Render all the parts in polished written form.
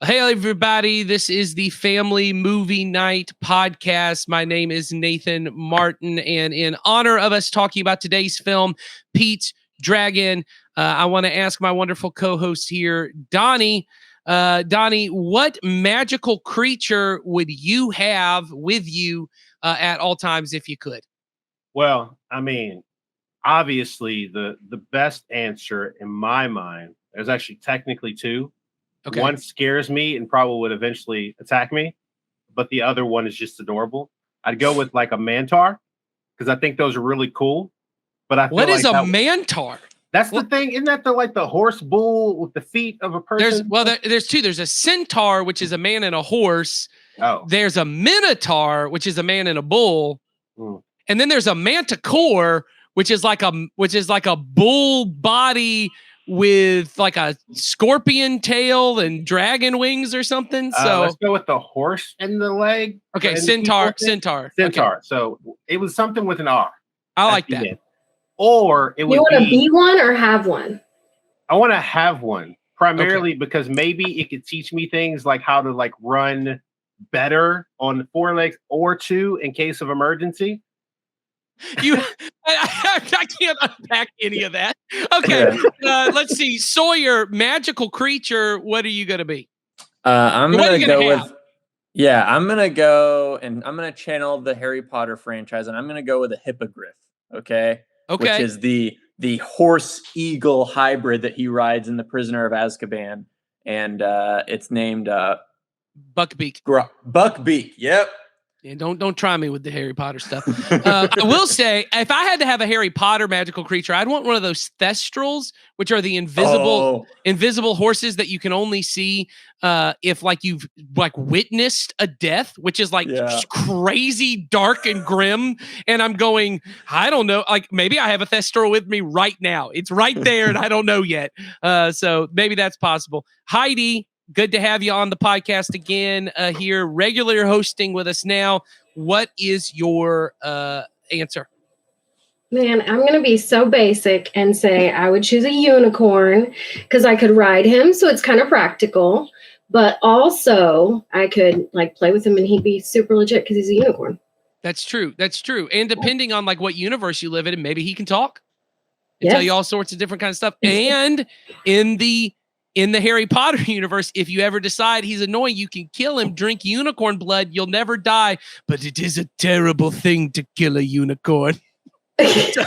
Hey, everybody. This is the Family Movie Night podcast. My name is Nathan Martin, and in honor of us talking about today's film, Pete's Dragon, I want to ask my wonderful co-host here, Donnie. Donnie, what magical creature would you have with you at all times if you could? Well, I mean, obviously the best answer in my mind, there's actually technically two. Okay. One scares me and probably would eventually attack me, but the other one is just adorable. I'd go with like a mantar because I think those are really cool. But I feel What is like a mantar? That's the thing. Isn't that the horse bull with the feet of a person? There's two. There's a centaur, which is a man and a horse. Oh. There's a minotaur, which is a man and a bull. And then there's a manticore, which is like a bull body with like a scorpion tail and dragon wings or something. So let's go with the horse in the leg. Okay, centaur. Okay. So it was something with an R. I like that. End. Or it would. You want to be one or have one? I want to have one primarily because maybe it could teach me things like how to like run better on 4 legs or 2 in case of emergency. I can't unpack any of that. Okay, let's see. Sawyer, magical creature. What are you going to be? I'm going to go with. Yeah, I'm going to go and I'm going to channel the Harry Potter franchise, and I'm going to go with a hippogriff. Okay. Which is the horse eagle hybrid that he rides in The Prisoner of Azkaban, and it's named Buckbeak. Buckbeak. Yep. And don't try me with the Harry Potter stuff. I will say, if I had to have a Harry Potter magical creature, I'd want one of those thestrals, which are the invisible horses that you can only see if like you've like witnessed a death, which is like crazy dark and grim. And I'm going, I don't know, like maybe I have a thestral with me right now. It's right there, and I don't know yet. So maybe that's possible. Heidi, good to have you on the podcast again here, regular hosting with us now. What is your answer? Man, I'm going to be so basic and say I would choose a unicorn because I could ride him. So it's kind of practical, but also I could like play with him and he'd be super legit because he's a unicorn. That's true. And depending on like what universe you live in, maybe he can talk and tell you all sorts of different kinds of stuff. And in the Harry Potter universe, if you ever decide he's annoying, you can kill him, drink unicorn blood. You'll never die. But it is a terrible thing to kill a unicorn. Nathan,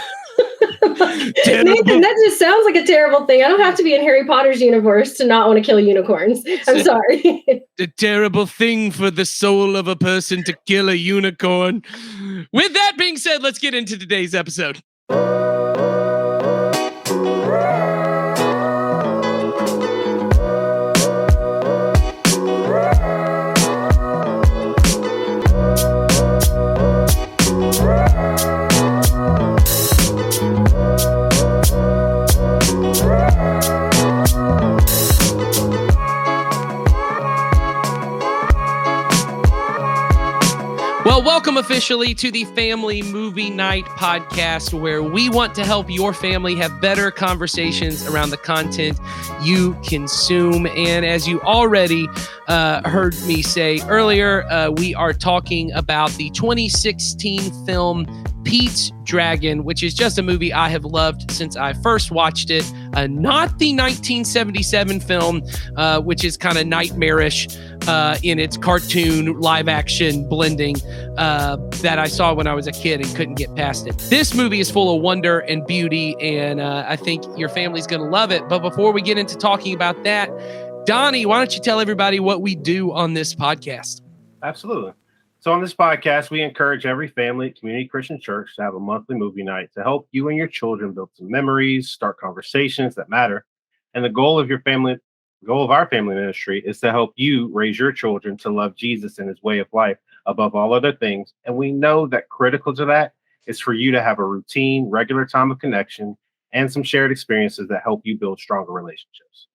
that just sounds like a terrible thing. I don't have to be in Harry Potter's universe to not want to kill unicorns. I'm sorry. The terrible thing for the soul of a person to kill a unicorn. With that being said, let's get into today's episode. Well, welcome officially to the Family Movie Night podcast, where we want to help your family have better conversations around the content you consume. And as you already heard me say earlier, we are talking about the 2016 film Pete's Dragon, which is just a movie I have loved since I first watched it. Not the 1977 film, which is kind of nightmarish in its cartoon live action blending that I saw when I was a kid and couldn't get past it. This movie is full of wonder and beauty, and I think your family's going to love it. But before we get into talking about that, Donnie, why don't you tell everybody what we do on this podcast? Absolutely. So on this podcast, we encourage every family at Community Christian Church to have a monthly movie night to help you and your children build some memories, start conversations that matter. And the goal of our family ministry is to help you raise your children to love Jesus and his way of life above all other things. And we know that critical to that is for you to have a routine, regular time of connection and some shared experiences that help you build stronger relationships.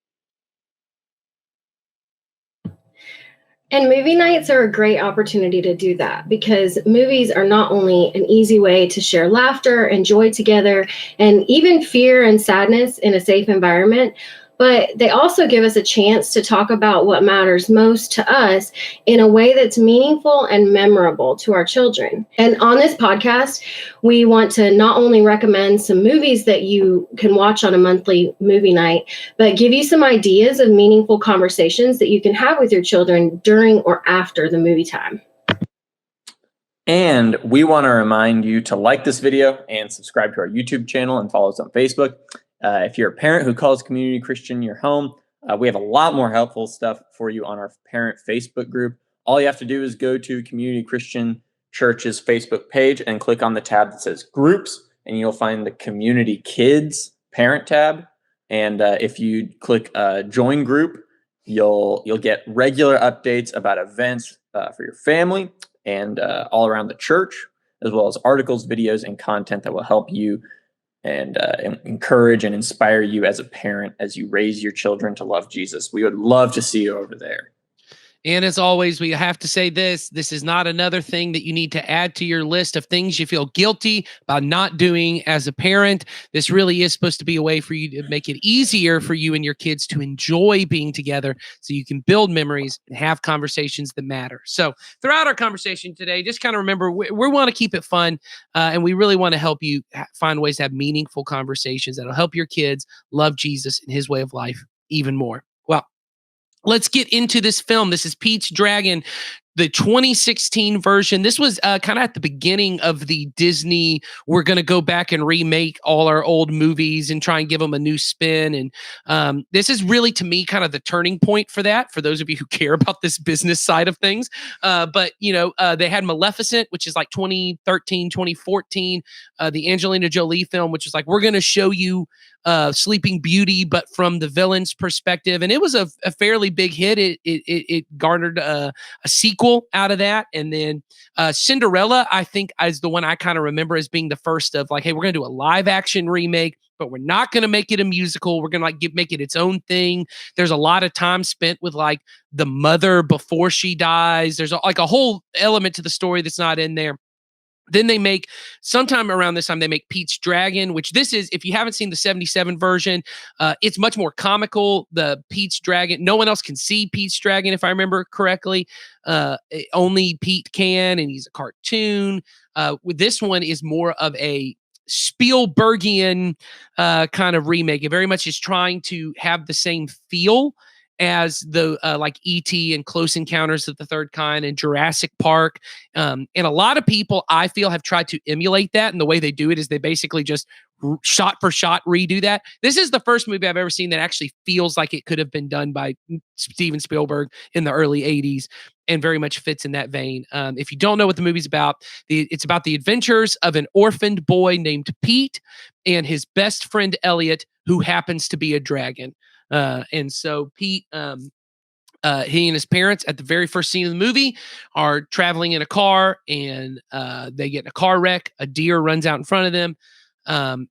And movie nights are a great opportunity to do that because movies are not only an easy way to share laughter and joy together and even fear and sadness in a safe environment, but they also give us a chance to talk about what matters most to us in a way that's meaningful and memorable to our children. And on this podcast, we want to not only recommend some movies that you can watch on a monthly movie night, but give you some ideas of meaningful conversations that you can have with your children during or after the movie time. And we want to remind you to like this video and subscribe to our YouTube channel and follow us on Facebook. If you're a parent who calls Community Christian your home, we have a lot more helpful stuff for you on our parent Facebook group. All you have to do is go to Community Christian Church's Facebook page and click on the tab that says Groups, and you'll find the Community Kids Parent tab. And if you click Join Group, you'll get regular updates about events for your family and all around the church, as well as articles, videos, and content that will help you and encourage and inspire you as a parent as you raise your children to love Jesus. We would love to see you over there. And as always, we have to say this is not another thing that you need to add to your list of things you feel guilty about not doing as a parent. This really is supposed to be a way for you to make it easier for you and your kids to enjoy being together so you can build memories and have conversations that matter. So throughout our conversation today, just kind of remember, we want to keep it fun, and we really want to help you find ways to have meaningful conversations that'll help your kids love Jesus and his way of life even more. Well, let's get into this film. This is Pete's Dragon, the 2016 version. This was kind of at the beginning of the Disney, we're going to go back and remake all our old movies and try and give them a new spin. And this is really, to me, kind of the turning point for that, for those of you who care about this business side of things. But, they had Maleficent, which is like 2013, 2014, the Angelina Jolie film, which is like, we're going to show you Sleeping Beauty, but from the villain's perspective. And it was a fairly big hit. It garnered a sequel out of that. And then Cinderella, I think, is the one I kind of remember as being the first of like, hey, we're going to do a live action remake, but we're not going to make it a musical. We're going to make it its own thing. There's a lot of time spent with like the mother before she dies. There's like a whole element to the story that's not in there. Then they make, sometime around this time, they make Pete's Dragon, which this is, if you haven't seen the 77 version, it's much more comical. The Pete's Dragon, no one else can see Pete's Dragon, if I remember correctly. Only Pete can, and he's a cartoon. This one is more of a Spielbergian kind of remake. It very much is trying to have the same feel as the like E.T. and Close Encounters of the Third Kind and Jurassic Park. And a lot of people, I feel, have tried to emulate that. And the way they do it is they basically just shot for shot redo that. This is the first movie I've ever seen that actually feels like it could have been done by Steven Spielberg in the early 80s and very much fits in that vein. If you don't know what the movie's about, it's about the adventures of an orphaned boy named Pete and his best friend Elliot, who happens to be a dragon. And so Pete, he and his parents at the very first scene of the movie are traveling in a car, and they get in a car wreck. A deer runs out in front of them,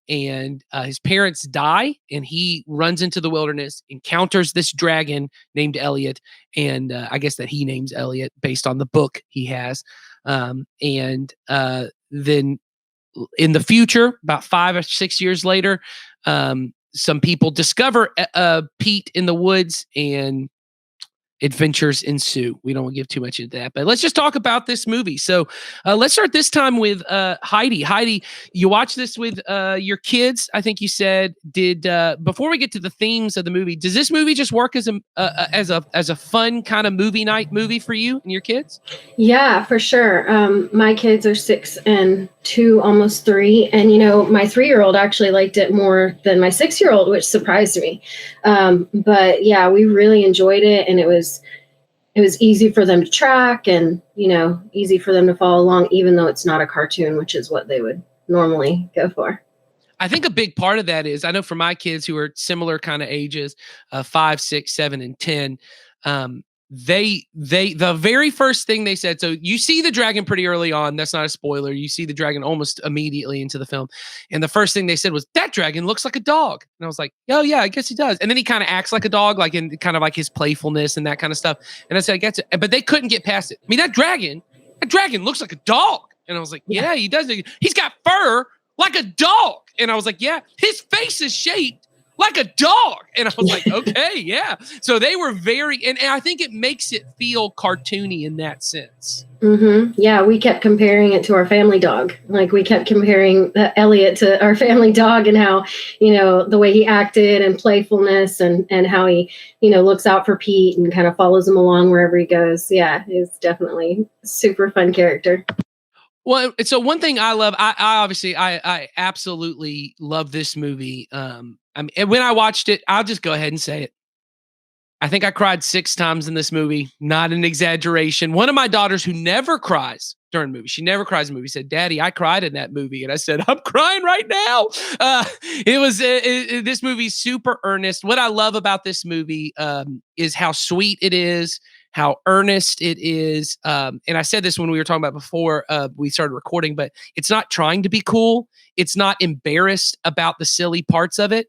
and his parents die, and he runs into the wilderness, encounters this dragon named Elliot, and I guess that he names Elliot based on the book he has. And then in the future, about 5 or 6 years later, some people discover Pete in the woods, and adventures ensue. We don't want to give too much into that, but let's just talk about this movie. So let's start this time with Heidi. Heidi, you watched this with your kids, I think you said. Before we get to the themes of the movie, does this movie just work as a fun kind of movie night movie for you and your kids? Yeah, for sure. My kids are 6 and 2, almost 3. And, my 3-year-old actually liked it more than my 6-year-old, which surprised me. But yeah, we really enjoyed it. And it was easy for them to track and, easy for them to follow along, even though it's not a cartoon, which is what they would normally go for. I think a big part of that is, I know for my kids who are similar kind of ages, 5, 6, 7, and 10, the very first thing they said, so you see the dragon pretty early on. That's not a spoiler. You see the dragon almost immediately into the film. And the first thing they said was, that dragon looks like a dog. And I was like, oh yeah, I guess he does. And then he kind of acts like a dog, like in kind of like his playfulness and that kind of stuff. And I said, I get it. But they couldn't get past it. I mean, that dragon looks like a dog. And I was like, yeah, he does. He's got fur like a dog. And I was like, yeah, his face is shaped like a dog. And I was like, okay, yeah. So they were very, and I think it makes it feel cartoony in that sense. Mm-hmm. Yeah, we kept comparing it to our family dog. Like we kept comparing Elliot to our family dog and how, the way he acted and playfulness and how he, looks out for Pete and kind of follows him along wherever he goes. Yeah, he's definitely a super fun character. Well, so one thing I love, I absolutely love this movie. When I watched it, I'll just go ahead and say it. I think I cried 6 times in this movie. Not an exaggeration. One of my daughters who never cries during movies, she never cries in movies, said, "Daddy, I cried in that movie." And I said, "I'm crying right now." This movie's super earnest. What I love about this movie is how sweet it is, how earnest it is. And I said this when we were talking about before we started recording, but it's not trying to be cool. It's not embarrassed about the silly parts of it.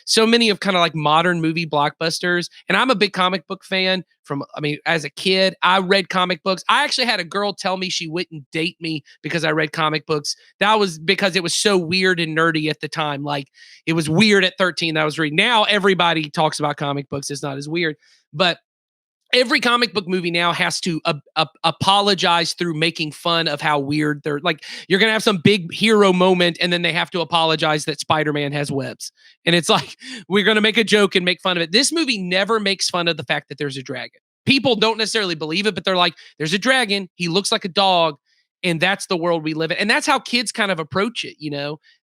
So many of kind of like modern movie blockbusters. And I'm a big comic book fan as a kid, I read comic books. I actually had a girl tell me she wouldn't date me because I read comic books. That was because it was so weird and nerdy at the time. Like it was weird at 13 that I was reading. Now everybody talks about comic books. It's not as weird, but every comic book movie now has to apologize through making fun of how weird they're like. You're going to have some big hero moment and then they have to apologize that Spider-Man has webs. And it's like, we're going to make a joke and make fun of it. This movie never makes fun of the fact that there's a dragon. People don't necessarily believe it, but they're like, there's a dragon. He looks like a dog. And that's the world we live in. And that's how kids kind of approach it.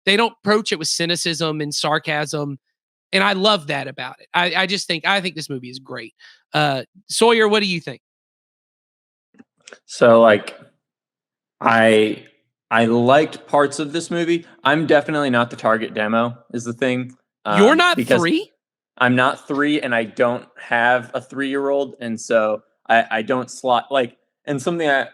They don't approach it with cynicism and sarcasm. And I love that about it. I think this movie is great. Sawyer, what do you think? So I liked parts of this movie. I'm definitely not the target demo is the thing. You're not 3? I'm not 3 and I don't have a 3-year-old. And so I don't slot and something I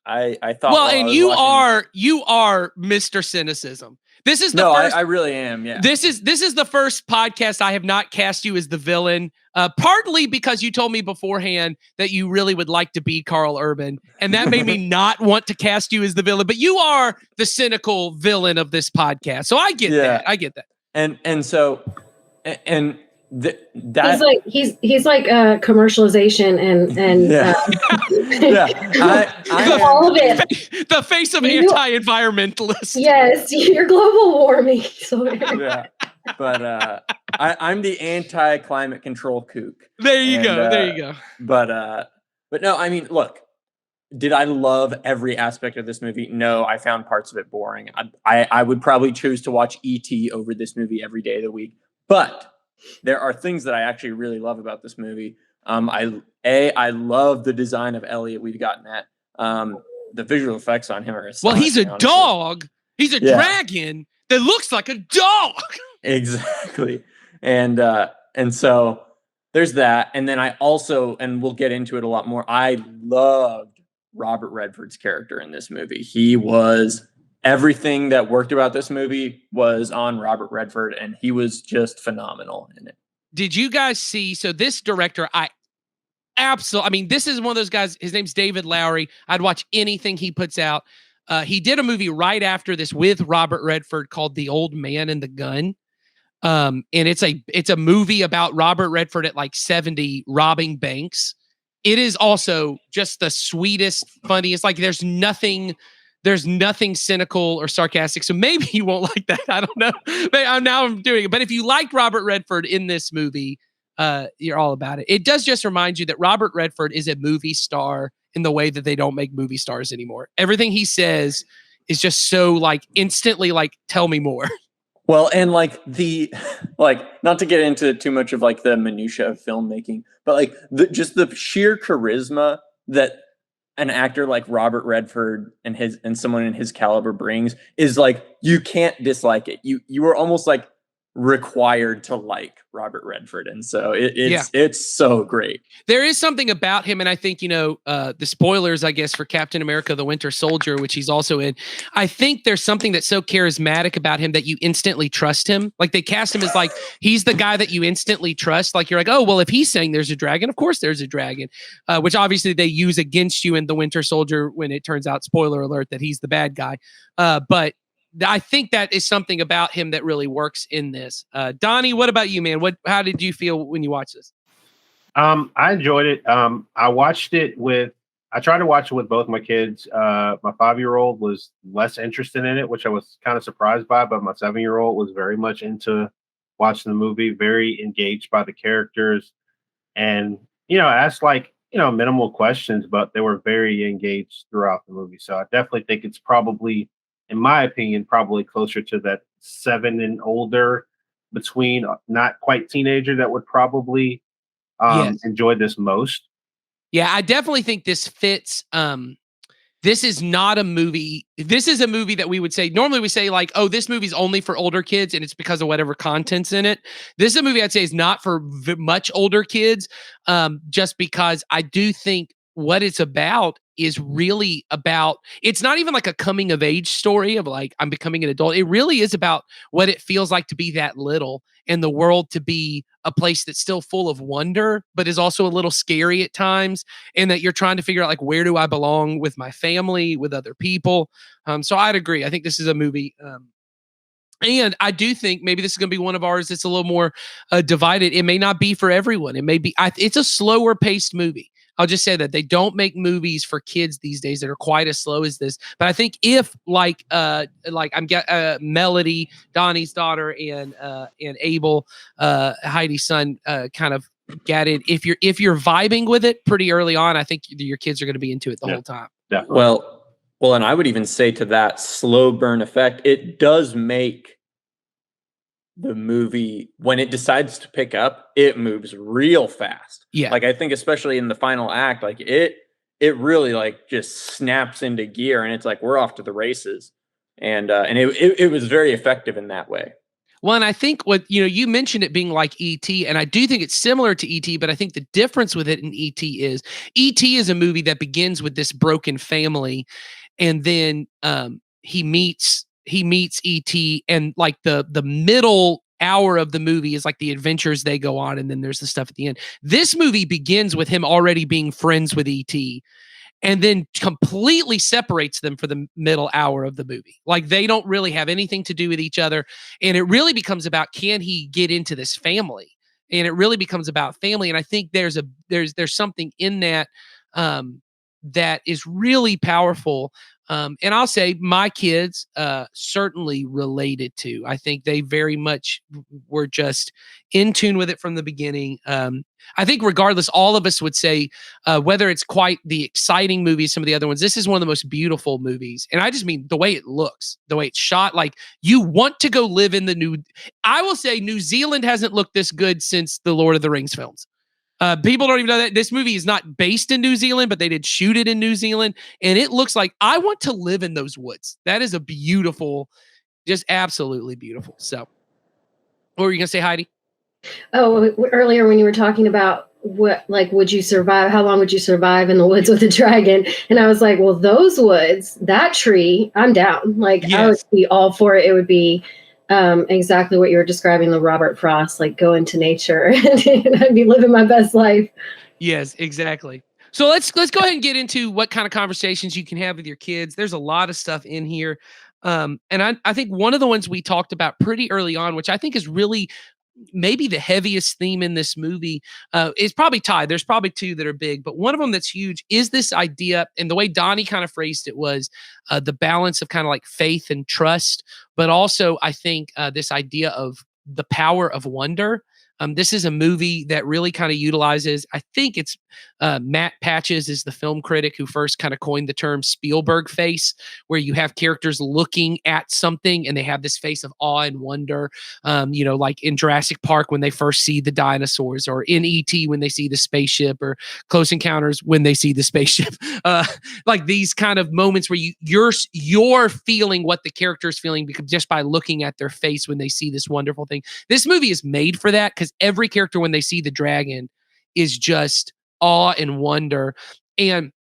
thought. Well, and you are Mr. Cynicism. This is the first. I really am. Yeah. This is the first podcast I have not cast you as the villain. Partly because you told me beforehand that you really would like to be Karl Urban, and that made me not want to cast you as the villain. But you are the cynical villain of this podcast, so I get that. I get that. That he's like commercialization and all of it. The face of anti-environmentalist. Yes, you're global warming. Yeah, but I'm the anti-climate control kook. There you go. But no, I mean, look. Did I love every aspect of this movie? No, I found parts of it boring. I would probably choose to watch E.T. over this movie every day of the week, but there are things that I actually really love about this movie. I love the design of Elliot. We've gotten that. The visual effects on him are well. He's a dog. He's a dragon that looks like a dog. Exactly, and so there's that. And then I also, and we'll get into it a lot more. I loved Robert Redford's character in this movie. He was. Everything that worked about this movie was on Robert Redford, and he was just phenomenal in it. Did you guys see? So this director, this is one of those guys. His name's David Lowery. I'd watch anything he puts out. He did a movie right after this with Robert Redford called The Old Man and the Gun. And it's a movie about Robert Redford at like 70 robbing banks. It is also just the sweetest, funniest. Like there's nothing cynical or sarcastic. So maybe you won't like that. I don't know. I'm doing it. But if you liked Robert Redford in this movie, you're all about it. It does just remind you that Robert Redford is a movie star in the way that they don't make movie stars anymore. Everything he says is just so instantly tell me more. Well, and not to get into too much of the minutia of filmmaking, but just the sheer charisma that an actor like Robert Redford and someone in his caliber brings is you can't dislike it. You are almost required to like Robert Redford. And so it's so great. There is something about him. And I think, the spoilers, I guess, for Captain America, the Winter Soldier, which he's also in, I think there's something that's so charismatic about him that you instantly trust him. They cast him as he's the guy that you instantly trust. You're like, oh, well, if he's saying there's a dragon, of course there's a dragon, which obviously they use against you in the Winter Soldier when it turns out, spoiler alert, that he's the bad guy. But I think that is something about him that really works in this. Donnie, what about you, man? How did you feel when you watched this? I enjoyed it. I tried to watch it with both my kids. My 5-year-old was less interested in it, which I was kind of surprised by, but my 7-year-old was very much into watching the movie, very engaged by the characters, and asked minimal questions, but they were very engaged throughout the movie. So I definitely think it's probably, in my opinion, probably closer to that 7 and older, between not quite teenager, that would probably enjoy this most. Yeah, I definitely think this fits. This is not a movie. This is a movie that we would say, normally we say like, oh, this movie's only for older kids and it's because of whatever content's in it. This is a movie I'd say is not for much older kids, just because I do think what it's about is really about, it's not even like a coming of age story of like, I'm becoming an adult. It really is about what it feels like to be that little and the world to be a place that's still full of wonder, but is also a little scary at times. And that you're trying to figure out like, where do I belong with my family, with other people? So I'd agree. I think this is a movie, and I do think maybe this is going to be one of ours that's a little more divided. It may not be for everyone. It may be, it's a slower paced movie. I'll just say that they don't make movies for kids these days that are quite as slow as this. But I think if Melody, Donnie's daughter, and Abel, Heidi's son, kind of get it. If you're vibing with it pretty early on, I think your kids are going to be into it the whole time. Definitely. Well, and I would even say to that slow burn effect, it does make the movie, when it decides to pick up, it moves real fast. Yeah. Like I think especially in the final act, like it really like just snaps into gear and it's like we're off to the races. And it was very effective in that way. Well, and I think you mentioned it being like E.T., and I do think it's similar to E.T., but I think the difference with it in E.T. is a movie that begins with this broken family, and then he meets E.T., and like the middle hour of the movie is like the adventures they go on, and then there's the stuff at the end. This movie begins with him already being friends with E.T., and then completely separates them for the middle hour of the movie. Like they don't really have anything to do with each other. And it really becomes about, can he get into this family? And it really becomes about family. And I think there's something in that that is really powerful. And I'll say my kids certainly related to. I think they very much were just in tune with it from the beginning. I think regardless, all of us would say, whether it's quite the exciting movies, some of the other ones, this is one of the most beautiful movies. And I just mean the way it looks, the way it's shot. Like you want to go live in I will say New Zealand hasn't looked this good since the Lord of the Rings films. People don't even know that this movie is not based in New Zealand, but they did shoot it in New Zealand. And it looks like I want to live in those woods. That is a beautiful, just absolutely beautiful. So what were you going to say, Heidi? Oh, earlier when you were talking about would you survive? How long would you survive in the woods with a dragon? And I was like, well, those woods, that tree, I'm down. Like yes. I would be all for it. It would be exactly what you were describing, the Robert Frost, like go into nature and I'd be living my best life. Yes, exactly. So let's go ahead and get into what kind of conversations you can have with your kids. There's a lot of stuff in here. And I think one of the ones we talked about pretty early on, which I think is really maybe the heaviest theme in this movie, is probably tied. There's probably two that are big, but one of them that's huge is this idea, and the way Donnie kind of phrased it was the balance of kind of like faith and trust, but also I think this idea of the power of wonder. This is a movie that really kind of utilizes, I think it's Matt Patches is the film critic who first kind of coined the term Spielberg face, where you have characters looking at something and they have this face of awe and wonder. Like in Jurassic Park when they first see the dinosaurs, or in E.T. when they see the spaceship, or Close Encounters when they see the spaceship. Like these kind of moments where you're feeling what the character's feeling just by looking at their face when they see this wonderful thing. This movie is made for that, because every character when they see the dragon is just awe and wonder. And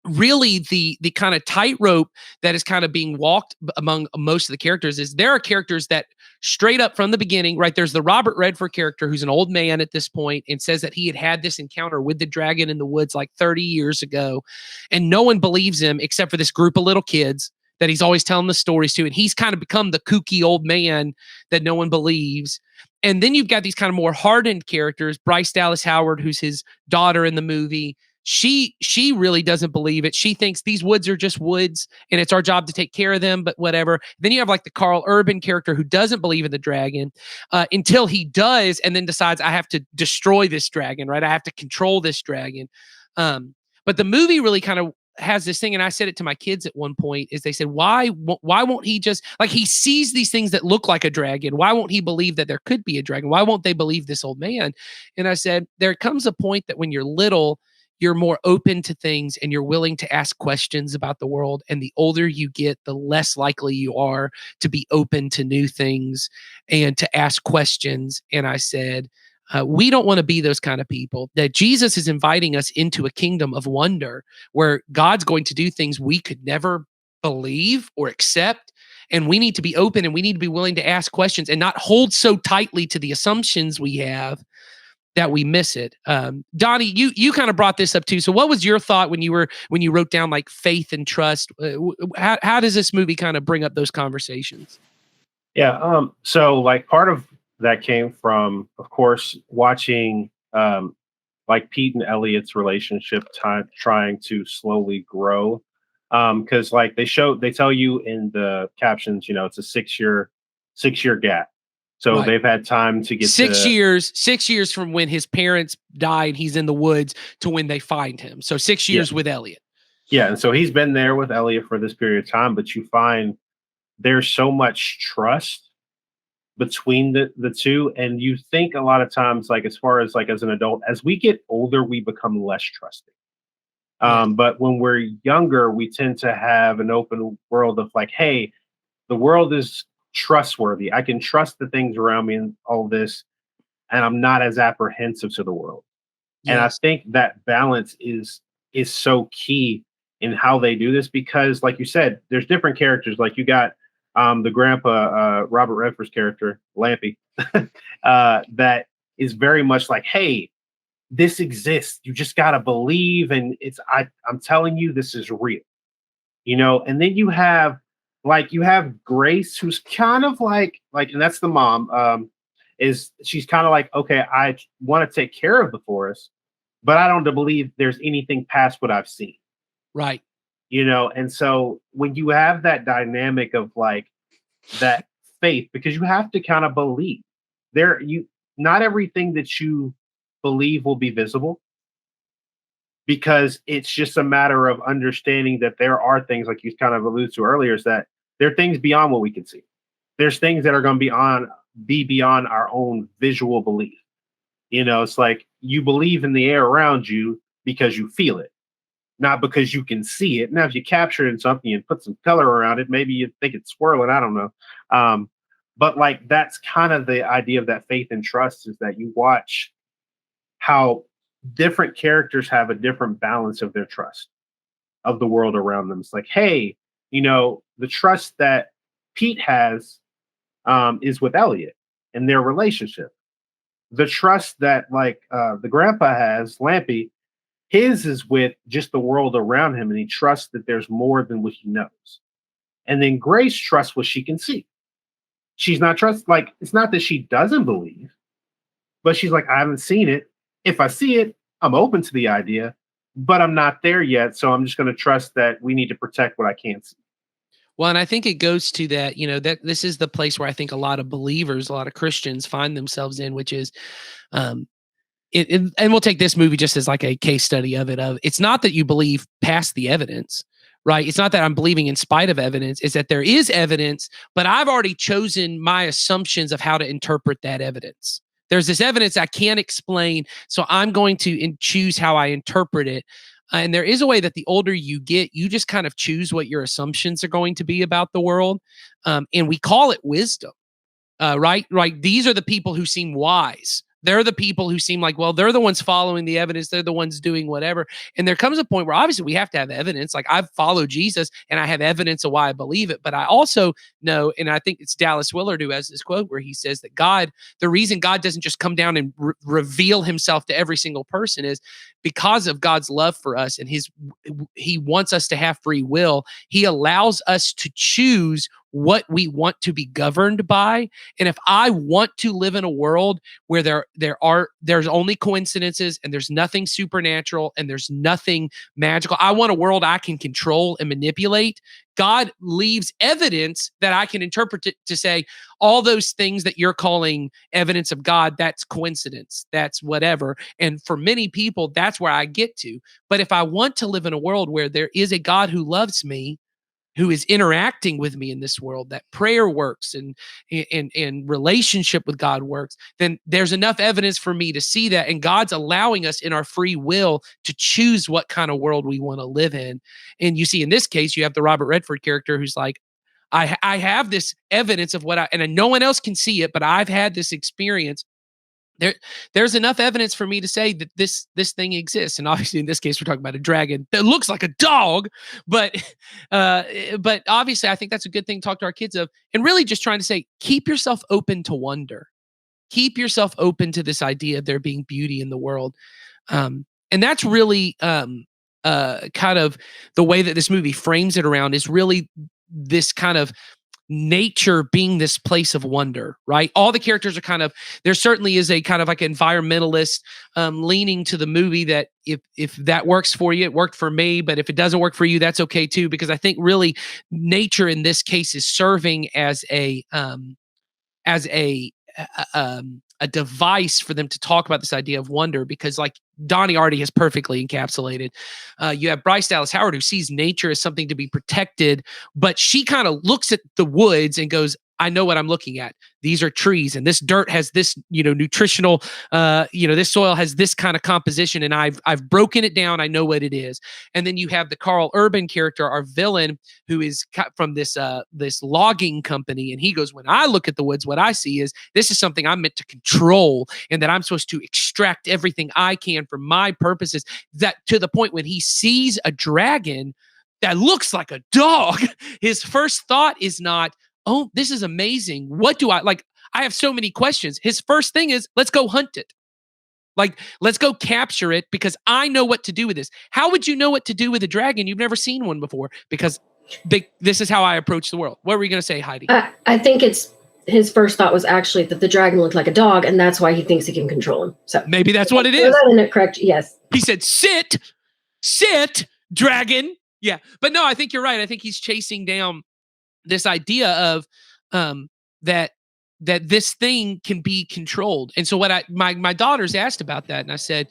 really the kind of tightrope that is kind of being walked among most of the characters is there are characters that straight up from the beginning, right? There's the Robert Redford character who's an old man at this point and says that he had this encounter with the dragon in the woods like 30 years ago. And no one believes him except for this group of little kids that he's always telling the stories to. And he's kind of become the kooky old man that no one believes. And then you've got these kind of more hardened characters, Bryce Dallas Howard, who's his daughter in the movie. She really doesn't believe it. She thinks these woods are just woods and it's our job to take care of them, but whatever. Then you have like the Carl Urban character who doesn't believe in the dragon until he does, and then decides I have to destroy this dragon, right? I have to control this dragon. But the movie really kind of has this thing, and I said it to my kids at one point, is they said, why won't he just, like, he sees these things that look like a dragon. Why won't he believe that there could be a dragon? Why won't they believe this old man? And I said, there comes a point that when you're little, you're more open to things and you're willing to ask questions about the world. And the older you get, the less likely you are to be open to new things and to ask questions. And I said, we don't want to be those kind of people. That Jesus is inviting us into a kingdom of wonder where God's going to do things we could never believe or accept. And we need to be open and we need to be willing to ask questions and not hold so tightly to the assumptions we have that we miss it. Donnie, you kind of brought this up too. So what was your thought when you wrote down like faith and trust? How does this movie kind of bring up those conversations? Yeah. So like part of that came from, of course, watching like Pete and Elliot's relationship trying to slowly grow. Because like they tell you in the captions, it's a 6-year gap. So right. They've had time to get 6 years from when his parents died, he's in the woods, to when they find him. So 6 years with Elliot. Yeah. And so he's been there with Elliot for this period of time, but you find there's so much trust between the two. And you think a lot of times, like, as far as like as an adult, as we get older, we become less trusting. But when we're younger, we tend to have an open world of like, hey, the world is trustworthy. I can trust the things around me and all this, and I'm not as apprehensive to the world. Yes. And I think that balance is so key in how they do this, because like you said, there's different characters. Like you got the grandpa, Robert Redford's character, Lampy, that is very much like, hey, this exists. You just got to believe. And I'm telling you, this is real, and then you have Grace, who's kind of like, and that's the mom, she's kind of like, okay, I want to take care of the forest, but I don't believe there's anything past what I've seen. Right. And so when you have that dynamic of like that faith, because you have to kind of believe not everything that you believe will be visible, because it's just a matter of understanding that there are things, like you kind of alluded to earlier, is that there are things beyond what we can see. There's things that are going to be beyond our own visual belief. It's like you believe in the air around you because you feel it, not because you can see it. Now, if you capture it in something and put some color around it, maybe you think it's swirling. I don't know. But like, that's kind of the idea of that faith and trust, is that you watch how different characters have a different balance of their trust of the world around them. It's like, hey, the trust that Pete has is with Elliot and their relationship. The trust that the grandpa has, Lampy, his is with just the world around him, and he trusts that there's more than what he knows. And then Grace trusts what she can see. She's not it's not that she doesn't believe, but she's like, I haven't seen it. If I see it, I'm open to the idea, but I'm not there yet. So I'm just going to trust that we need to protect what I can't see. Well, and I think it goes to that, that this is the place where I think a lot of believers, a lot of Christians find themselves in, which is, and we'll take this movie just as like a case study of it. It's not that you believe past the evidence, right? It's not that I'm believing in spite of evidence. It's that there is evidence, but I've already chosen my assumptions of how to interpret that evidence. There's this evidence I can't explain, so I'm going to choose how I interpret it. And there is a way that the older you get, you just kind of choose what your assumptions are going to be about the world. And we call it wisdom, right? Right. These are the people who seem wise. They're the people who seem like, well, they're the ones following the evidence. They're the ones doing whatever. And there comes a point where obviously we have to have evidence. Like I've followed Jesus and I have evidence of why I believe it. But I also know, and I think it's Dallas Willard who has this quote where he says that the reason God doesn't just come down and reveal himself to every single person is because of God's love for us and he wants us to have free will. He allows us to choose what we want to be governed by. And if I want to live in a world where there's only coincidences and there's nothing supernatural and there's nothing magical, I want a world I can control and manipulate. God leaves evidence that I can interpret it to say all those things that you're calling evidence of God, that's coincidence, that's whatever. And for many people, that's where I get to. But if I want to live in a world where there is a God who loves me, who is interacting with me in this world, that prayer works and relationship with God works, then there's enough evidence for me to see that. And God's allowing us in our free will to choose what kind of world we want to live in. And you see, in this case, you have the Robert Redford character who's like, I have this evidence of and no one else can see it, but I've had this experience. There's enough evidence for me to say that this thing exists. And obviously in this case, we're talking about a dragon that looks like a dog, but obviously I think that's a good thing to talk to our kids of, and really just trying to say, keep yourself open to wonder, keep yourself open to this idea of there being beauty in the world. And that's really kind of the way that this movie frames it around, is really this kind of nature being this place of wonder, right? All the characters are there certainly is a kind of like environmentalist leaning to the movie, that if that works for you, it worked for me, but if it doesn't work for you, that's okay too, because I think really nature in this case is serving as a device for them to talk about this idea of wonder, because like Donnie already has perfectly encapsulated. You have Bryce Dallas Howard, who sees nature as something to be protected, but she kind of looks at the woods and goes, I know what I'm looking at. These are trees, and this dirt has this, nutritional, this soil has this kind of composition, and I've broken it down. I know what it is. And then you have the Carl Urban character, our villain, who is from this logging company, and he goes, when I look at the woods, what I see is this is something I'm meant to control, and that I'm supposed to extract everything I can for my purposes. That to the point when he sees a dragon that looks like a dog, his first thought is not, oh, this is amazing. What do I like? I have so many questions. His first thing is, let's go hunt it. Like, let's go capture it because I know what to do with this. How would you know what to do with a dragon? You've never seen one before, because this is how I approach the world. What were you going to say, Heidi? I think his first thought was actually that the dragon looked like a dog, and that's why he thinks he can control him. So maybe that's what it is. Correct? Yes. He said, sit, dragon. Yeah. But no, I think you're right. I think he's chasing down this idea of that this thing can be controlled. And so what my daughters asked about that, and I said,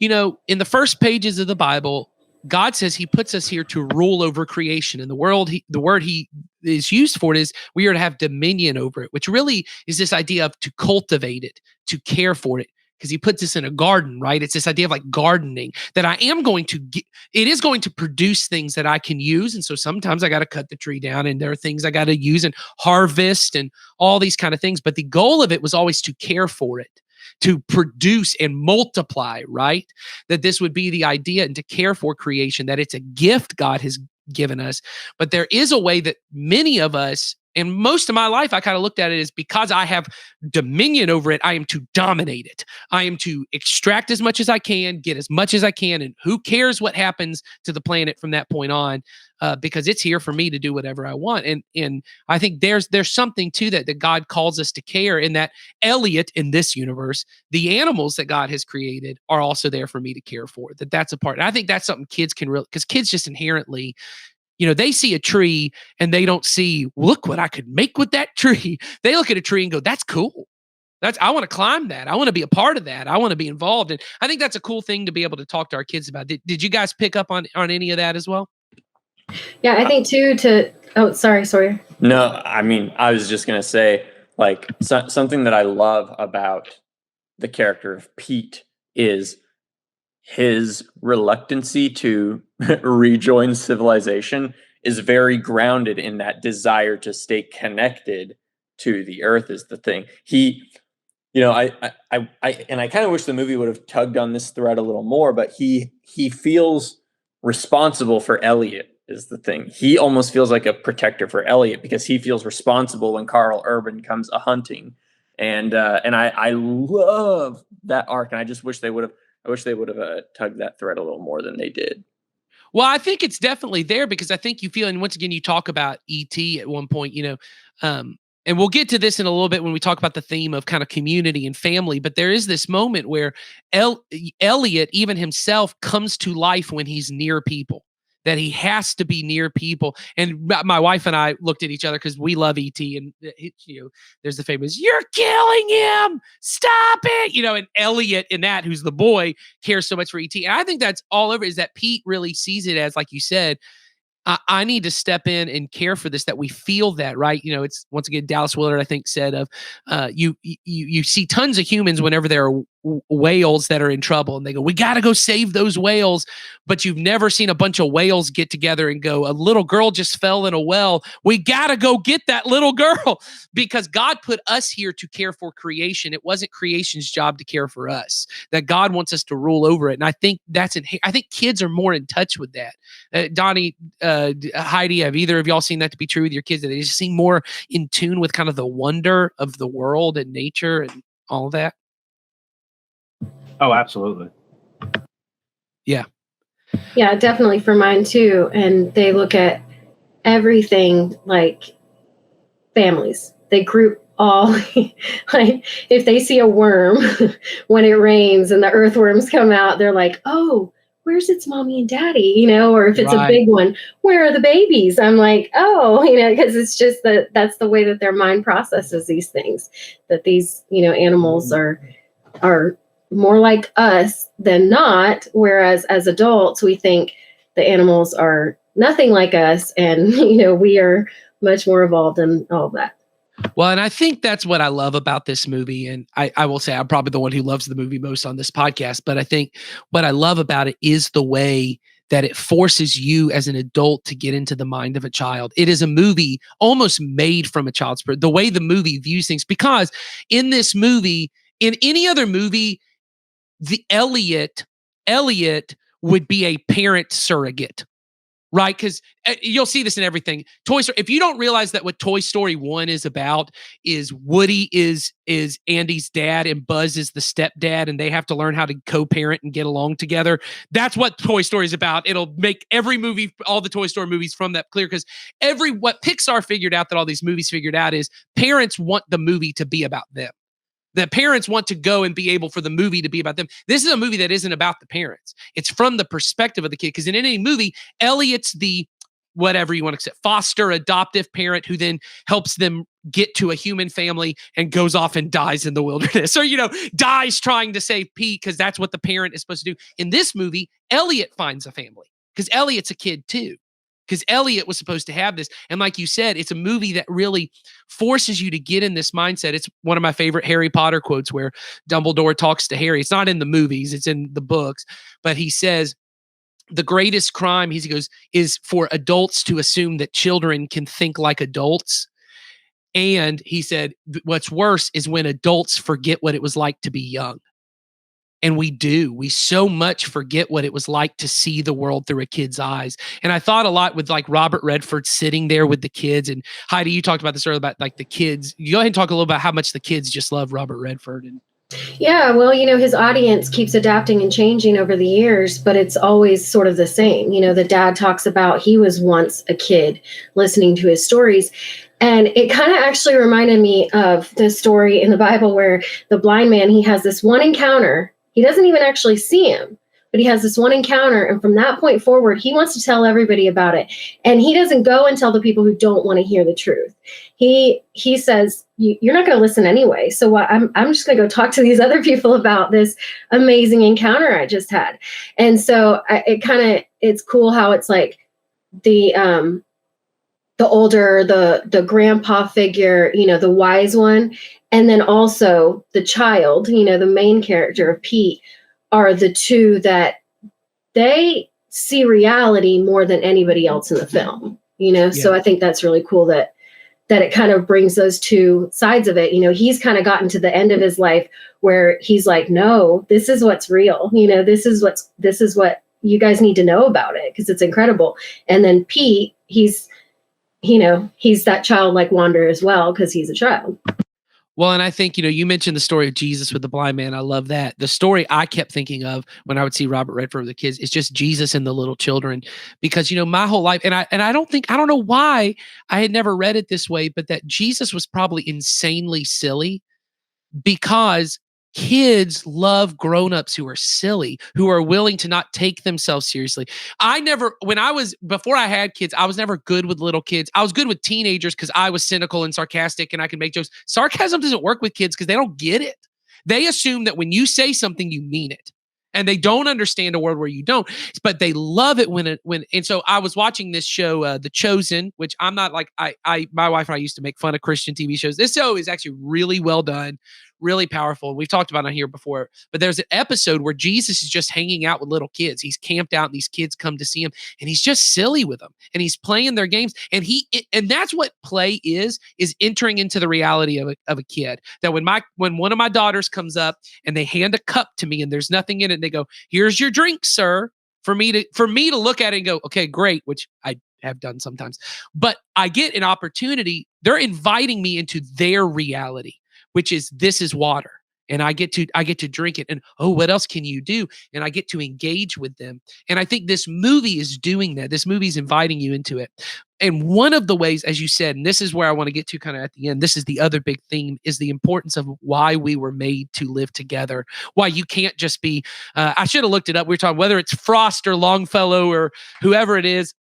in the first pages of the Bible, God says he puts us here to rule over creation. And the word he is used for it is we are to have dominion over it, which really is this idea of to cultivate it, to care for it. Because he puts us in a garden, right? It's this idea of like gardening, that I am going to it is going to produce things that I can use. And so sometimes I got to cut the tree down, and there are things I got to use and harvest and all these kind of things. But the goal of it was always to care for it, to produce and multiply, right? That this would be the idea, and to care for creation, that it's a gift God has given us. But there is a way that many of us, and most of my life, I kind of looked at it as, because I have dominion over it, I am to dominate it. I am to extract as much as I can, get as much as I can, and who cares what happens to the planet from that point on, because it's here for me to do whatever I want. And I think there's something to that God calls us to care, and that Elliot in this universe, the animals that God has created are also there for me to care for. That's a part. And I think that's something kids can really, because kids just inherently, they see a tree and they don't see, look what I could make with that tree. They look at a tree and go, that's cool. I want to climb that. I want to be a part of that. I want to be involved. And I think that's a cool thing to be able to talk to our kids about. Did you guys pick up on any of that as well? Yeah, I think too sorry. No, I mean, I was just going to say, like, something that I love about the character of Pete is his reluctancy to rejoin civilization is very grounded in that desire to stay connected to the earth is the thing. you know, I kind of wish the movie would have tugged on this thread a little more, but he feels responsible for Elliot is the thing. He almost feels like a protector for Elliot because he feels responsible when Karl Urban comes a hunting. And I love that arc. And I just wish they would have tugged that thread a little more than they did. Well, I think it's definitely there because I think you feel, and once again, you talk about E.T. at one point, and we'll get to this in a little bit when we talk about the theme of kind of community and family, but there is this moment where Elliot, even himself, comes to life when he's near people, that he has to be near people. And my wife and I looked at each other because we love E.T. and there's the famous, "You're killing him, stop it," and Elliot in that, who's the boy, cares so much for E.T. And I think that's all over, is that Pete really sees it as, like you said, I need to step in and care for this, that we feel that, right? It's, once again, Dallas Willard, I think, said of you see tons of humans whenever there are whales that are in trouble, and they go, "We got to go save those whales." But you've never seen a bunch of whales get together and go, "A little girl just fell in a well. We got to go get that little girl," because God put us here to care for creation. It wasn't creation's job to care for us, that God wants us to rule over it. And I think I think kids are more in touch with that. Donnie, Heidi, have either of y'all seen that to be true with your kids, that they just seem more in tune with kind of the wonder of the world and nature and all of that? Oh, absolutely. Yeah, definitely for mine too. And they look at everything like families. They group all, like if they see a worm when it rains and the earthworms come out, they're like, "Oh, where's its mommy and daddy?" Or if it's a big one, "Where are the babies?" I'm like, "Oh," because it's just that's the way that their mind processes these things, that these, animals are more like us than not. Whereas as adults, we think the animals are nothing like us. And, we are much more evolved and all that. Well, and I think that's what I love about this movie. And I will say I'm probably the one who loves the movie most on this podcast. But I think what I love about it is the way that it forces you as an adult to get into the mind of a child. It is a movie almost made from a child's perspective, the way the movie views things. Because in this movie, in any other movie, the Elliot would be a parent surrogate, right? Because you'll see this in everything. Toy Story. If you don't realize that what Toy Story 1 is about is Woody is Andy's dad and Buzz is the stepdad, and they have to learn how to co-parent and get along together. That's what Toy Story is about. It'll make every movie, all the Toy Story movies, from that clear. Because what Pixar figured out, that all these movies figured out, is parents want the movie to be about them. The parents want to go and be able for the movie to be about them. This is a movie that isn't about the parents. It's from the perspective of the kid. Because in any movie, Elliot's the, whatever you want to say, foster adoptive parent who then helps them get to a human family and goes off and dies in the wilderness, or, dies trying to save Pete, because that's what the parent is supposed to do. In this movie, Elliot finds a family because Elliot's a kid too. Because Elliot was supposed to have this. And like you said, it's a movie that really forces you to get in this mindset. It's one of my favorite Harry Potter quotes where Dumbledore talks to Harry. It's not in the movies, it's in the books. But he says, the greatest crime, he goes, is for adults to assume that children can think like adults. And he said, what's worse is when adults forget what it was like to be young. And we so much forget what it was like to see the world through a kid's eyes. And I thought a lot with like Robert Redford sitting there with the kids. And Heidi, you talked about this earlier about like the kids. You go ahead and talk a little about how much the kids just love Robert Redford. Yeah, well, his audience keeps adapting and changing over the years, but it's always sort of the same. The dad talks about he was once a kid listening to his stories. And it kind of actually reminded me of the story in the Bible where the blind man, he has this one encounter. He doesn't even actually see him, but he has this one encounter. And from that point forward, he wants to tell everybody about it. And he doesn't go and tell the people who don't want to hear the truth. He says, "You're not going to listen anyway. So I'm just going to go talk to these other people about this amazing encounter I just had." And so it's cool how it's like the older, the grandpa figure, the wise one. And then also the child, the main character of Pete, are the two that they see reality more than anybody else in the film, Yeah. So I think that's really cool that that it kind of brings those two sides of it. He's kind of gotten to the end of his life where he's like, no, this is what's real. This is what you guys need to know about it, because it's incredible. And then Pete, he's that childlike wonder as well, because he's a child. Well, and I think, you mentioned the story of Jesus with the blind man. I love that. The story I kept thinking of when I would see Robert Redford with the kids is just Jesus and the little children, because, my whole life, and I don't know why I had never read it this way, but that Jesus was probably insanely silly, because kids love grown-ups who are silly, who are willing to not take themselves seriously. Before I had kids, I was never good with little kids. I was good with teenagers because I was cynical and sarcastic and I could make jokes. Sarcasm doesn't work with kids because they don't get it. They assume that when you say something, you mean it. And they don't understand a word where you don't, but they love it and so I was watching this show, The Chosen, which I'm not like, my wife and I used to make fun of Christian TV shows. This show is actually really well done, really powerful. We've talked about it here before, but there's an episode where Jesus is just hanging out with little kids. He's camped out and these kids come to see him and he's just silly with them and he's playing their games. And that's what play is entering into the reality of a kid. That when one of my daughters comes up and they hand a cup to me and there's nothing in it, and they go, "Here's your drink, sir," for me to look at it and go, "Okay, great," which I have done sometimes, but I get an opportunity. They're inviting me into their reality, which is, this is water. And I get to drink it. And, oh, what else can you do? And I get to engage with them. And I think this movie is doing that. This movie is inviting you into it. And one of the ways, as you said, and this is where I want to get to kind of at the end, this is the other big theme, is the importance of why we were made to live together. Why you can't just be, I should have looked it up. We were talking whether it's Frost or Longfellow or whoever it is.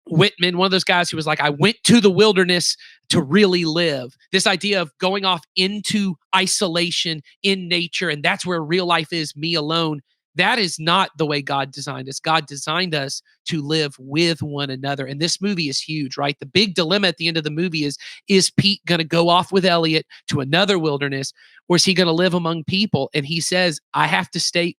Whitman, one of those guys who was like, I went to the wilderness to really live. This idea of going off into isolation in nature, and that's where real life is, me alone. That is not the way God designed us. God designed us to live with one another. And this movie is huge, right? The big dilemma at the end of the movie is Pete going to go off with Elliot to another wilderness, or is he going to live among people? And he says, I have to stay.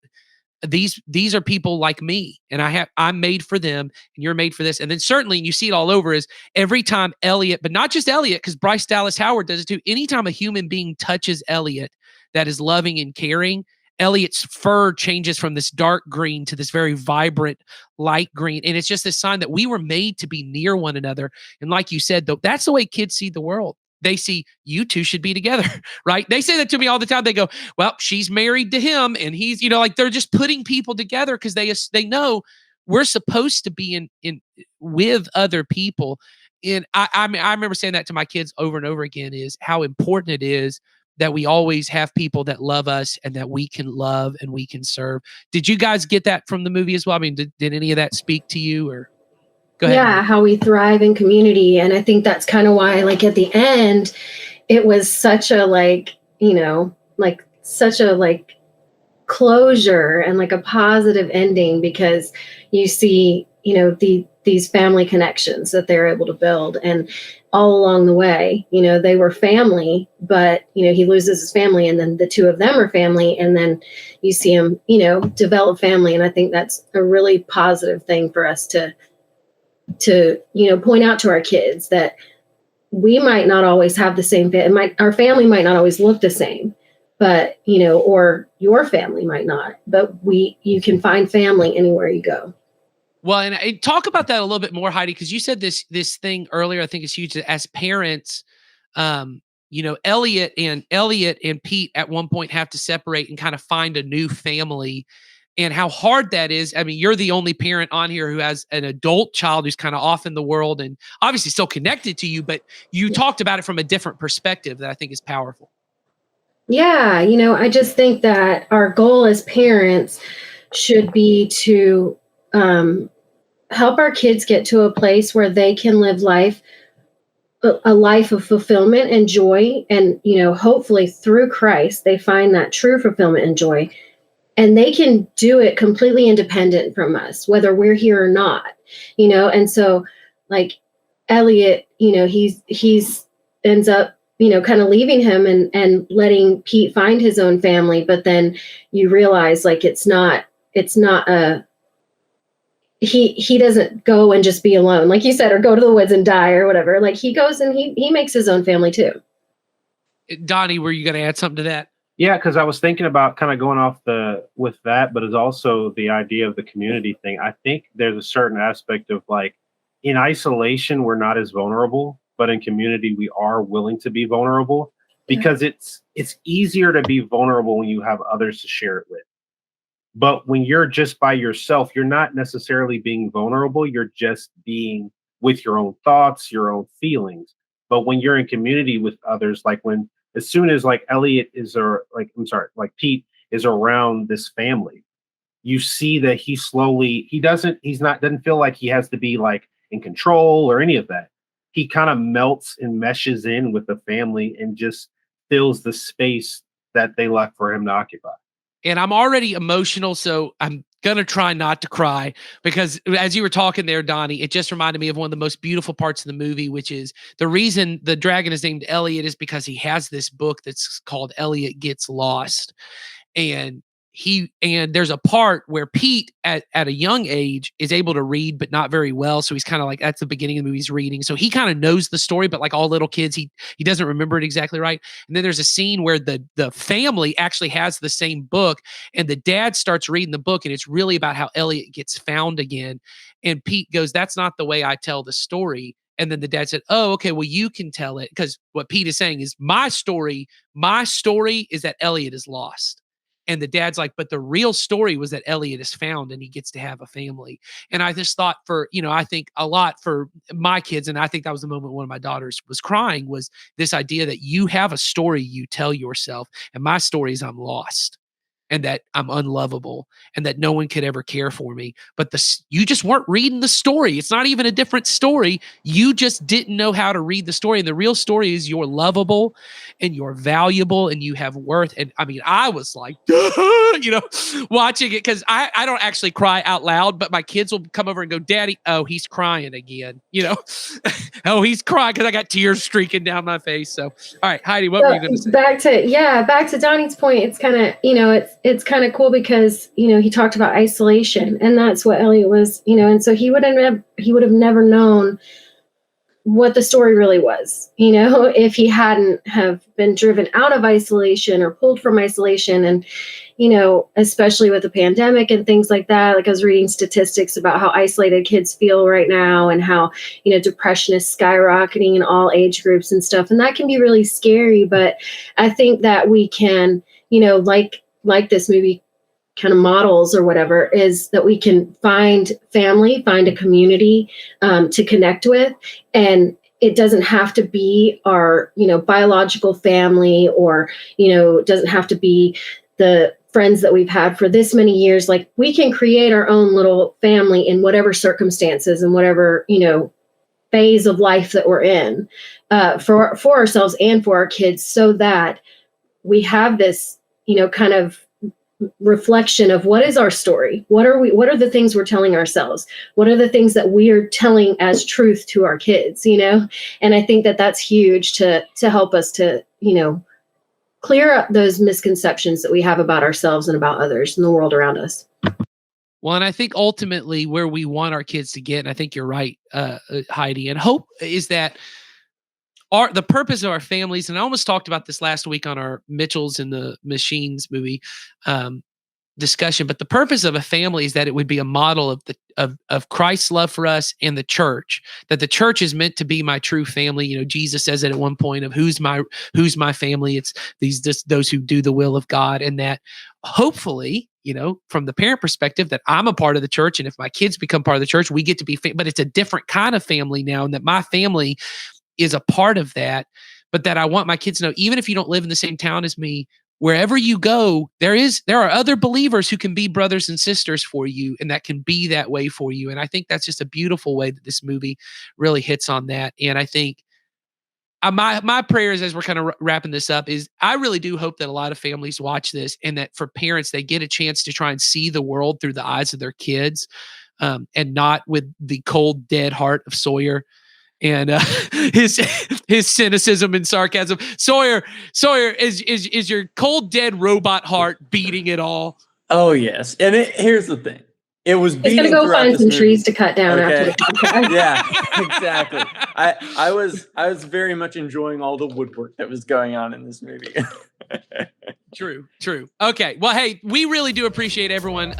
These are people like me, and I'm made for them, and you're made for this. And then certainly, and you see it all over, is every time Elliot, but not just Elliot, because Bryce Dallas Howard does it too. Anytime a human being touches Elliot that is loving and caring, Elliot's fur changes from this dark green to this very vibrant light green. And it's just this sign that we were made to be near one another. And like you said, though, that's the way kids see the world. They see you two should be together, right? They say that to me all the time. They go, well, she's married to him and he's, like they're just putting people together because they know we're supposed to be in with other people. And I remember saying that to my kids over and over again, is how important it is that we always have people that love us and that we can love and we can serve. Did you guys get that from the movie as well? I mean, did any of that speak to you, or? Go ahead. Yeah, how we thrive in community. And I think that's kind of why, like, at the end, it was such a, such a closure and like a positive ending, because you see, these family connections that they're able to build. And all along the way, they were family, but, he loses his family, and then the two of them are family. And then you see him, develop family. And I think that's a really positive thing for us to point out to our kids, that we might not always have the same our family might not always look the same, but or your family might not, but you can find family anywhere you go. Well, and talk about that a little bit more, Heidi, because you said this thing earlier. I think it's huge. As parents, Elliot and Pete at one point have to separate and kind of find a new family. And how hard that is. I mean, you're the only parent on here who has an adult child who's kind of off in the world and obviously still connected to you, but you talked about it from a different perspective that I think is powerful. Yeah. I just think that our goal as parents should be to help our kids get to a place where they can live a life of fulfillment and joy. And, hopefully through Christ, they find that true fulfillment and joy. And they can do it completely independent from us, whether we're here or not, And so, like Elliot, he's ends up, kind of leaving him and letting Pete find his own family. But then you realize, like, it's not he doesn't go and just be alone, like you said, or go to the woods and die or whatever. Like he goes and he makes his own family too. Donnie, were you going to add something to that? Yeah, because I was thinking about kind of going off with that, but it's also the idea of the community thing. I think there's a certain aspect of like in isolation, we're not as vulnerable, but in community, we are willing to be vulnerable because it's easier to be vulnerable when you have others to share it with. But when you're just by yourself, you're not necessarily being vulnerable. You're just being with your own thoughts, your own feelings. But when you're in community with others, like as soon as like Elliot like Pete is around this family, you see that he doesn't feel like he has to be like in control or any of that. He kind of melts and meshes in with the family and just fills the space that they left for him to occupy. And I'm already emotional, so I'm going to try not to cry because as you were talking there, Donnie, it just reminded me of one of the most beautiful parts of the movie, which is the reason the dragon is named Elliot is because he has this book that's called Elliot Gets Lost. And there's a part where Pete at a young age is able to read, but not very well. So he's kind of like, that's the beginning of the movie, he's reading. So he kind of knows the story, but like all little kids, he doesn't remember it exactly right. And then there's a scene where the family actually has the same book and the dad starts reading the book and it's really about how Elliot gets found again. And Pete goes, that's not the way I tell the story. And then the dad said, oh, okay, well, you can tell it. Because what Pete is saying is my story is that Elliot is lost. And the dad's like, but the real story was that Elliot is found and he gets to have a family. And I just thought I think a lot for my kids. And I think that was the moment one of my daughters was crying, was this idea that you have a story you tell yourself. And my story is I'm lost and that I'm unlovable and that no one could ever care for me. But you just weren't reading the story. It's not even a different story. You just didn't know how to read the story. And the real story is you're lovable and you're valuable and you have worth. And I mean, I was like, watching it because I don't actually cry out loud, but my kids will come over and go, Daddy, oh, he's crying again. Oh, he's crying because I got tears streaking down my face. So, all right, Heidi, what were you going to say? Back to Donnie's point. It's kind of, it's kind of cool because, he talked about isolation and that's what Elliot was, and so he would have never known what the story really was, if he hadn't have been driven out of isolation or pulled from isolation. And, especially with the pandemic and things like that, like I was reading statistics about how isolated kids feel right now and how, depression is skyrocketing in all age groups and stuff. And that can be really scary. But I think that we can, like this movie kind of models or whatever, is that we can find family, find a community to connect with. And it doesn't have to be our, biological family or, it doesn't have to be the friends that we've had for this many years. Like we can create our own little family in whatever circumstances and whatever, phase of life that we're in for ourselves and for our kids, so that we have this, kind of reflection of what is our story? What are the things we're telling ourselves? What are the things that we are telling as truth to our kids, And I think that that's huge to help us to, clear up those misconceptions that we have about ourselves and about others in the world around us. Well, and I think ultimately where we want our kids to get, and I think you're right, Heidi, and hope is that the purpose of our families, and I almost talked about this last week on our Mitchells and the Machines movie discussion, but the purpose of a family is that it would be a model of Christ's love for us and the church, that the church is meant to be my true family. Jesus says it at one point of who's my family. It's those who do the will of God, and that hopefully, from the parent perspective, that I'm a part of the church. And if my kids become part of the church, we get to be, but it's a different kind of family now. And that my family is a part of that, but that I want my kids to know, even if you don't live in the same town as me, wherever you go, there are other believers who can be brothers and sisters for you, and that can be that way for you. And I think that's just a beautiful way that this movie really hits on that. And I think my prayers as we're kind of wrapping this up is I really do hope that a lot of families watch this, and that for parents, they get a chance to try and see the world through the eyes of their kids, and not with the cold, dead heart of Sawyer and his cynicism and sarcasm. Sawyer, is your cold, dead robot heart beating it all? Oh yes, and here's the thing: It was beating. He's gonna go find some trees to cut down after the podcast. Yeah, exactly. I was very much enjoying all the woodwork that was going on in this movie. True. Okay. Well, hey, we really do appreciate everyone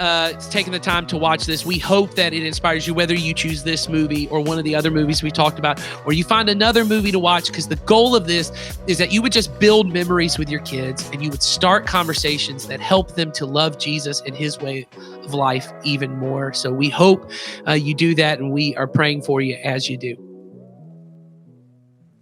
taking the time to watch this. We hope that it inspires you, whether you choose this movie or one of the other movies we talked about, or you find another movie to watch, because the goal of this is that you would just build memories with your kids and you would start conversations that help them to love Jesus and his way of life even more. So we hope you do that, and we are praying for you as you do.